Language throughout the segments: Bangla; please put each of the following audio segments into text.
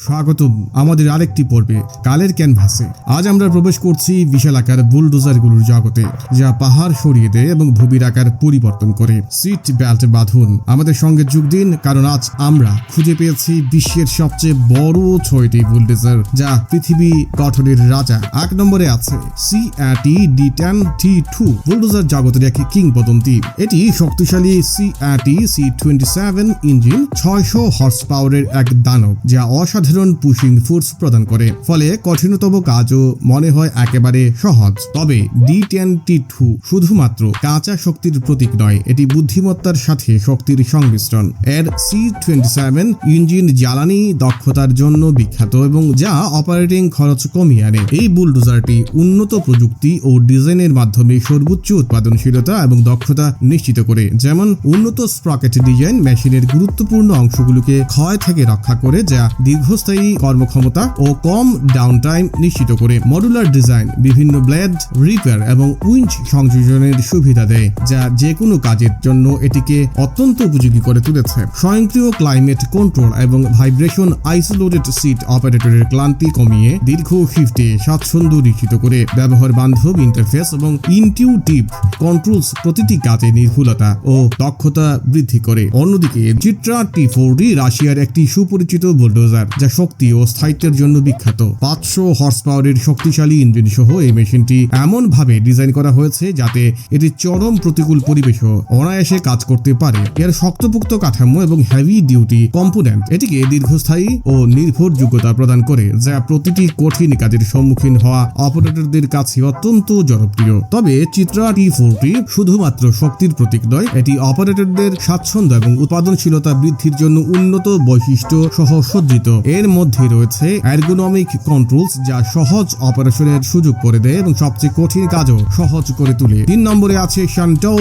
স্বাগতম আমাদের আরেকটি পর্বে কালের ক্যানভাসে। আজ আমরা প্রবেশ করছি বিশাল আকার বুলডোজারগুলোর জগতে, যা পাহাড় সরিয়ে দেয় এবং ভূমির আকার পরিবর্তন করে। সিট বেল্ট বাঁধুন, আমাদের সঙ্গে যোগ দিন, কারণ আজ আমরা খুঁজে পেয়েছি বিশ্বের সবচেয়ে বড় 6টি বুলডোজার, যা পৃথিবী গঠনের রাজা। 1 নম্বরে আছে CAT-D10T2 বুলডোজার, জগতের এক কিংবদন্তি। এটি শক্তিশালী CAT-C27 ইঞ্জিন, 600 হর্স পাওয়ারের এক দানব, যা অসাধারণ পুশিং ফোর্স প্রদান করে, ফলে কঠিনতম কাজও মনে হয় একেবারে সহজ। তবে D10T2 শুধুমাত্র কাঁচা শক্তির প্রতীক নয়, এটি বুদ্ধিমত্তার সাথে শক্তির সংমিশ্রণ। এর C27 ইঞ্জিন জ্বালানি দক্ষতার জন্য বিখ্যাত এবং যা অপারেটিং খরচ কমিয়ে আনে। এই বুলডোজারটি উন্নত প্রযুক্তি ও ডিজাইনের মাধ্যমে সর্বোচ্চ উৎপাদনশীলতা এবং দক্ষতা নিশ্চিত করে, যেমন উন্নত স্প্রকেট ডিজাইন মেশিনের গুরুত্বপূর্ণ অংশগুলোকে ক্ষয় থেকে রক্ষা করে, যা দীর্ঘস্থায়ী কর্মক্ষমতা ও কম ডাউন টাইম নিশ্চিত করে। মডুলার ডিজাইন বিভিন্ন ব্লেড, রিপেয়ার এবং উইঞ্চ সংযোজনের সুবিধা দেয়, যা যে কোনো কাজের জন্য এটিকে অত্যন্ত উপযোগী করে তুলেছে। স্বয়ংক্রিয় ক্লাইমেট কন্ট্রোল এবং ভাইব্রেশন আইসোলেটেড সিট অপারেটরের ক্লান্তি কমিয়ে দীর্ঘ শিফটে স্বাচ্ছন্দ্য নিশ্চিত করে। ব্যবহার বান্ধব ইন্টারফেস এবং ইনটিউটিভ কন্ট্রোলস প্রতিটি কাজে নির্ভুলতা ও দক্ষতা বৃদ্ধি করে। অন্যদিকে চিত্রা T40 রাশিয়ার একটি সুপরিচিত বুলডোজার, যা শক্তি ও স্থায়িত্বের জন্য বিখ্যাত। 500 হর্স পাওয়ারের শক্তিশালী ইঞ্জিন সহ এই মেশিনটি এমন ভাবে ডিজাইন করা হয়েছে যাতে এটি চরম প্রতিকূল পরিবেশও অনায়াসে কাজ করতে পারে। এর শক্তপোক্ত কাঠামো এবং হেভি ডিউটি কম্পোনেন্ট এটিকে দীর্ঘস্থায়ী ও নির্ভরযোগ্যতা প্রদান করে, যা প্রতিটি কঠিন কাজের সম্মুখীন হওয়া অপারেটরদের কাছে অত্যন্ত জনপ্রিয়। তবে চিত্রা T40 শুধুমাত্র শক্তির প্রতীক নয়, এটি অপারেটরদের স্বাচ্ছন্দ্য এবং উৎপাদনশীলতা বৃদ্ধির জন্য উন্নত বৈশিষ্ট্য সহ সজ্জিত। এর মধ্যে রয়েছে এরগোনমিক কন্ট্রোলস, যা সহজ অপারেশনের সুযোগ করে দেয় এবং সবচেয়ে কঠিন কাজও সহজ করে তোলে। 3 নম্বরে আছে শান্টো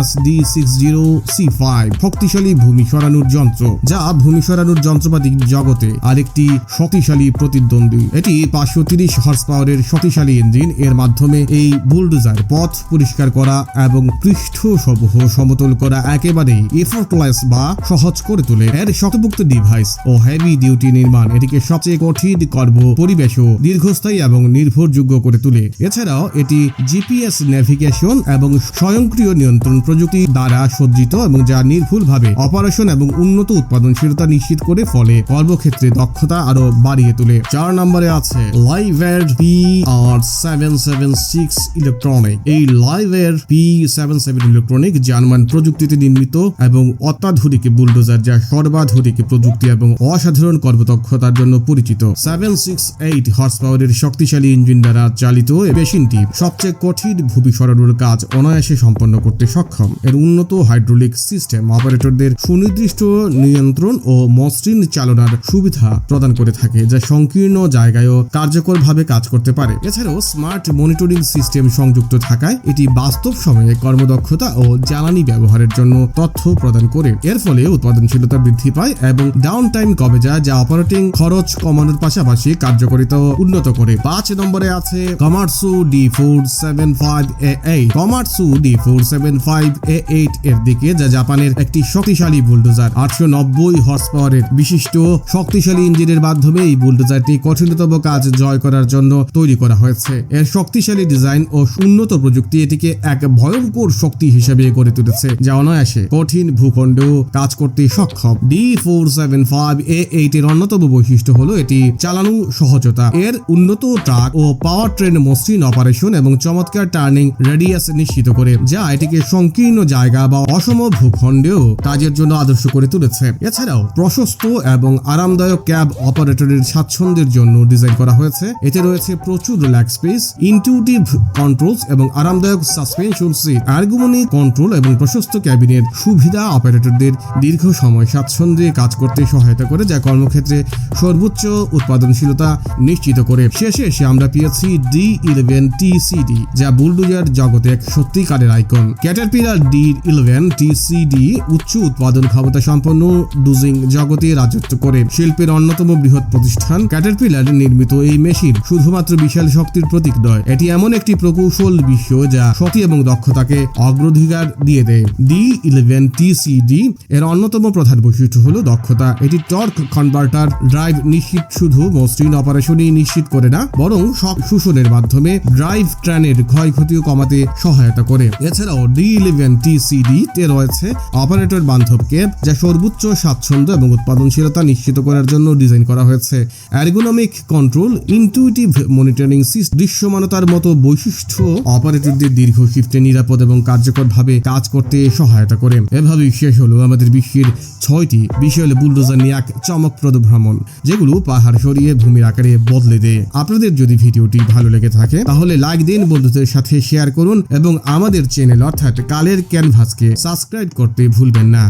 SD60C5 শক্তিশালী ভূমি সরানোর যন্ত্র, যা ভূমি সরানোর যন্ত্রপাতি জগতে আরেকটি শক্তিশালী প্রতিদ্বন্দ্বী। এটি 530 হর্স পাওয়ারের শক্তিশালী ইঞ্জিন, এর মাধ্যমে এই বুলডোজার পথ পরিষ্কার করা এবং পৃষ্ঠসমূহ সমতল করা একেবারেই এফোর্টলেস বা সহজ করে তোলে। এর শক্তপোক্ত ডিভাইস ও হেভি ডিউটি নির্মাণ এটিকে সবচেয়ে কঠিন কর্ম পরিবেশও দীর্ঘস্থায়ী এবং নির্ভরযোগ্য করে তোলে। এছাড়াও এটি GPS নেভিগেশন এবং স্বয়ংক্রিয় নিয়ন্ত্রণ প্রযুক্তি দ্বারা সজ্জিত, এবং যা নির্ভুলভাবে অপারেশন এবং উন্নত উৎপাদনশীলতা নিশ্চিত করে, ফলে কর্মক্ষেত্রে দক্ষতা আরো বাড়িয়ে তোলে। 4 নম্বরে আছে লাইভের PR776 ইলেকট্রনিক। এই লাইভের P77 ইলেকট্রনিক জার্মান প্রযুক্তিতে নির্মিত এবং অত্যাধুনিক বুলডোজার, যা সর্বাধুনিক প্রযুক্তি এবং অসাধারণ কর্মদক্ষতার জন্য পরিচিত। 768 হর্স পাওয়ারের শক্তিশালী ইঞ্জিন দ্বারা চালিত এই মেশিনটি সবচেয়ে কঠিন ভূমি সরানোর কাজ অনায়াসে সম্পন্ন করতে সক্ষম। এর উন্নত হাইড্রোলিক সিস্টেম অপারেটরদের সুনির্দিষ্ট নিয়ন্ত্রণ ও মসৃণ চালনার সুবিধা প্রদান করে থাকে, যা সংকীর্ণ জায়গায়ও কার্যকরভাবে কাজ করতে পারে। এছাড়াও স্মার্ট মনিটরিং সিস্টেম সংযুক্ত থাকায় এটি বাস্তব সময়ে কর্মদক্ষতা ও জ্বালানি ব্যবহারের জন্য তথ্য প্রদান করে। এর ফলে উৎপাদনশীলতা বৃদ্ধি পায় এবং ডাউন টাইম কমে যায়, যা অপারেটিং খরচ কমানোর পাশাপাশি কার্যকারিতাও উন্নত করে। 5 নম্বরে আছে Komatsu D475A8। Komatsu D475A8 এর দিকে, যা জাপানের একটি শক্তিশালী বুলডোজার। 890 হর্স পাওয়ারের বিশিষ্ট শক্তিশালী ইঞ্জিনের মাধ্যমে এই বুলডোজারটি কঠিনতম কাজ জয় করার জন্য তৈরি করা হয়েছে। এর শক্তিশালী ডিজাইন ও উন্নত প্রযুক্তি এটিকে এক ভয়ঙ্কর শক্তি হিসেবে গড়ে তুলেছে, যা অনায়াসে কঠিন ভূখণ্ডেও কাজ করতে সক্ষম। D475A8 এর অন্যতম বৈশিষ্ট্য হলো এটি চালানো সহজতা। এর উন্নত ট্রাক ও পাওয়ার ট্রেন মসৃণ অপারেশন এবং চমৎকার টার্নিং রেডিয়াস নিশ্চিত করে, যা এটিকে সংকীর্ণ জায়গা বা অসম ভূখণ্ডেও কাজের জন্য আদর্শ করে তুলেছে। এছাড়াও প্রশস্ত এবং আরামদায়ক ক্যাব অপারেটরের স্বাচ্ছন্দ্যের জন্য ডিজাইন করা হয়েছে। এতে রয়েছে প্রচুর লেগ স্পেস, ইনটিউটিভ কন্ট্রোলস এবং আরামদায়ক সাসপেনশন সিট। এরগোনমিক কন্ট্রোল এবং প্রশস্ত ক্যাবিনের সুবিধা অপারেটরদের দীর্ঘ সময় স্বাচ্ছন্দ্যে কাজ করতে সহায়তা করে, যা কর্মক্ষেত্রে সর্বোচ্চ উৎপাদনশীলতা নিশ্চিত করে। শেষে এসে আমরা পেয়েছি D11TCD, যা বুলডোজার জগতে এক সত্যিকারের আইকন। ক্যাটারপিলার D11TCD উচ্চ উৎপাদন ক্ষমতা সম্পন্ন ডুজিং জগতে রাজত্ব করে। শিল্পের অন্যতম বৃহৎ প্রতিষ্ঠান ক্যাটারপিলার নির্মিত এই মেশিন শুধুমাত্র বিশাল শক্তির প্রতীক নয়, এটি এমন একটি প্রকৌশল বিশ্ব যা শক্তি এবং দক্ষতাকে অগ্রাধিকার দিয়ে দেয়। D11TCD এর অন্যতম প্রধান বৈশিষ্ট্য হলো দক্ষতা। এটি টর্ক কনভার্টার ড্রাইভ নিশ্চিত শুধু মসৃণ অপারেশনই নিশ্চিত করে না, বরং শক শোষণের মাধ্যমে ড্রাইভ ট্রেনের ক্ষয়ক্ষতিও কমাতে সহায়তা করে। এছাড়াও D11TCD তে রয়েছে অপারেটর বান্ধব কেব, যা সর্বোচ্চ স্বাচ্ছন্দ্য এবং উৎপাদনশীলতা নিশ্চিত করার জন্য ডিজাইন করা হয়েছে। Ergonomic control, intuitive monitoring system, দৃশ্যমানতার মতো বৈশিষ্ট্য অপারেটরদের দীর্ঘ শিফটে নিরাপদ এবং কার্যকরভাবে কাজ করতে সহায়তা করে। এভাবেই শেষ হলো আমাদের বিশ্বের 6টি বিশাল বুলডোজার নিয়ে এক চমকপ্রদ ভ্রমণ, যেগুলো পাহাড় সরিয়ে ভূমির আকারে বদলে দেয়। আপনাদের যদি ভিডিওটি ভালো লেগে থাকে তাহলে লাইক দিন, বন্ধুদের সাথে শেয়ার করুন এবং আমাদের চ্যানেল অর্থাৎ কালের ক্যানভাসকে সাবস্ক্রাইব করতে ভুলবেন না।